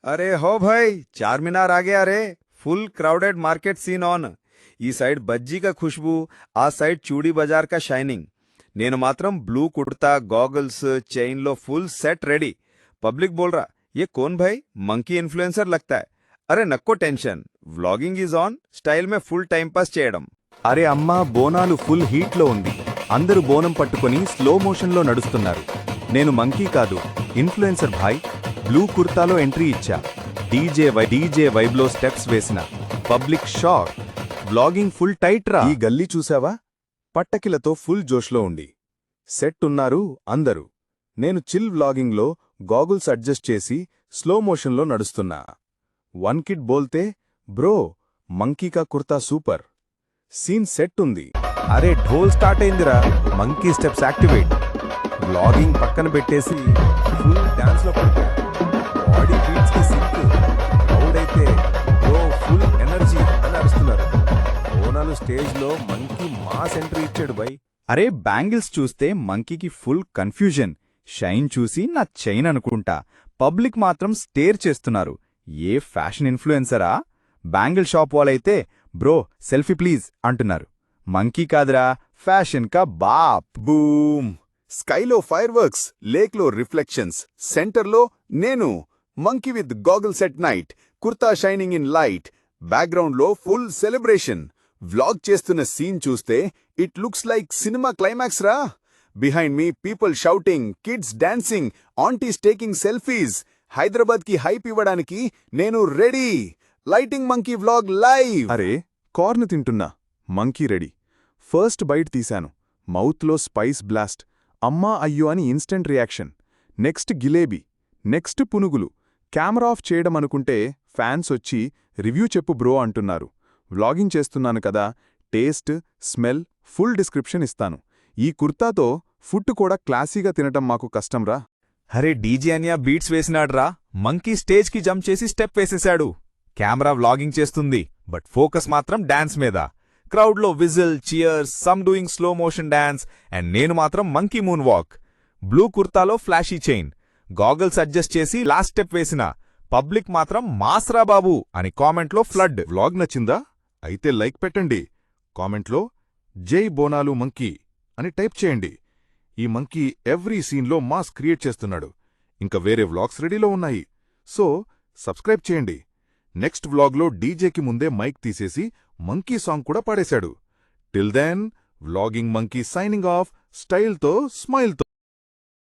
अरे हो भाई, चारमीनार आ गया रे। Full crowded market scene on. ఈ సైడ్ బజ్జీ కా ఖుష్బూ, ఆ సైడ్ చూడీ బజార్ కా షైనింగ్. నేను మాత్రం బ్లూ కుర్తా, గॉगल्स, చైన్ లో ఫుల్ సెట్ రెడీ. పబ్లిక్ బోల్ రా, ये कौन भाई? मंकी इन्फ्लुएंसर लगता है. అరే నక్కో tension, vlogging is on. Style మే ఫుల్ టైం పాస్ చేయడం. అరే అమ్మా, బోనాలు ఫుల్ హీట్లో ఉంది. అందరూ బోనం పట్టుకుని స్లో మోషన్లో నడుస్తున్నారు. నేను మంకీ కాదు, ఇన్ఫ్లుయెన్సర్ భాయ్. బ్లూ కుర్తాలో ఎంట్రీ ఇచ్చా. డీజే వైబ్లో స్టెప్స్ వేసిన. Public shock. Vlogging full tight రా. ఈ గల్లీ చూసావా? పట్టకిలతో ఫుల్ జోష్లో ఉండి సెట్ ఉన్నారు అందరూ. నేను చిల్ వ్లాగింగ్లో గాగుల్స్ అడ్జస్ట్ చేసి స్లో మోషన్లో నడుస్తున్నా. వన్ కిడ్ బోల్తే, బ్రో మంకీ కా కుర్తా సూపర్. సీన్ సెట్ ఉంది. అరే ఢోల్ స్టార్ట్ అయిందిరా. Monkey steps activate. వ్లాగింగ్ పక్కన పెట్టేసి ఫుల్ డాన్స్లో పడితే బాడీ బీట్స్కి సింక్. క్రౌడ్ అయితే బ్రో ఫుల్ ఎనర్జీ అని అరుస్తున్నారు. బోనాలు స్టేజ్లో మంకీ మాస్ ఎంట్రీ ఇచ్చాడు బై. అరే బ్యాంగిల్స్ చూస్తే మంకీకి ఫుల్ కన్ఫ్యూజన్. షైన్ చూసి నా చైన్ అనుకుంటా. పబ్లిక్ మాత్రం స్టేర్ చేస్తున్నారు. ఏ ఫ్యాషన్ ఇన్ఫ్లుయెన్సరా? బ్యాంగిల్ షాప్ వాళ్ళైతే బ్రో సెల్ఫీ ప్లీజ్ అంటున్నారు. మంకీ కాదురా, ఫ్యాషన్ కా బాప్. బూమ్! స్కైలో ఫైర్ వర్క్స్, లేక్లో రిఫ్లెక్షన్స్, సెంటర్లో నేను monkey with goggles at night, kurta shining in light. బ్యాక్గ్రౌండ్లో ఫుల్ సెలబ్రేషన్. వ్లాగ్ చేస్తున్న సీన్ చూస్తే it looks like cinema climax రా. Behind me people shouting, kids dancing, aunties taking selfies. హైదరాబాద్కి హైప్ ఇవ్వడానికి నేను ready. Lighting monkey vlog live. అరే corn తింటున్నా. Monkey ready. First byte తీశాను. మౌత్లో స్పైస్ బ్లాస్ట్. అమ్మా అయ్యో అని ఇన్స్టెంట్ రియాక్షన్. నెక్స్ట్ గిలేబీ, నెక్స్ట్ పునుగులు. కెమెరా ఆఫ్ చేయడం అనుకుంటే ఫ్యాన్స్ వచ్చి రివ్యూ చెప్పు బ్రో అంటున్నారు. వ్లాగింగ్ చేస్తున్నాను కదా, టేస్ట్, స్మెల్, ఫుల్ డిస్క్రిప్షన్ ఇస్తాను. ఈ కుర్తాతో ఫుడ్ కూడా క్లాసీగా తినటం మాకు కష్టంరా. అరే డీజే అన్యా బీట్స్ వేసినాడ్రా. మంకీ స్టేజ్కి జంప్ చేసి స్టెప్ వేసేశాడు. కెమెరా వ్లాగింగ్ చేస్తుంది, బట్ ఫోకస్ మాత్రం డాన్స్ మీద. క్రౌడ్లో whistle, cheers, some doing slow motion dance, and నేను మాత్రం మంకీ మూన్ వాక్. బ్లూ కుర్తాలో ఫ్లాషీ చైన్, గాగల్స్ అడ్జస్ట్ చేసి లాస్ట్ స్టెప్ వేసిన. పబ్లిక్ మాత్రం మాస్రా బాబు అని కామెంట్లో ఫ్లడ్. వ్లాగ్ నచ్చిందా? అయితే లైక్ పెట్టండి. కామెంట్లో జై బోనాలు మంకీ అని టైప్ చేయండి. ఈ మంకీ ఎవ్రీ సీన్లో మాస్ క్రియేట్ చేస్తున్నాడు. ఇంకా వేరే వ్లాగ్స్ రెడీలో ఉన్నాయి. సో సబ్స్క్రైబ్ చేయండి. నెక్స్ట్ వ్లాగ్లో డీజేకి ముందే మైక్ తీసేసి మంకీ సాంగ్ కూడా పాడేశాడు. Till then, vlogging monkey signing off, స్టైల్తో, స్మైల్తో.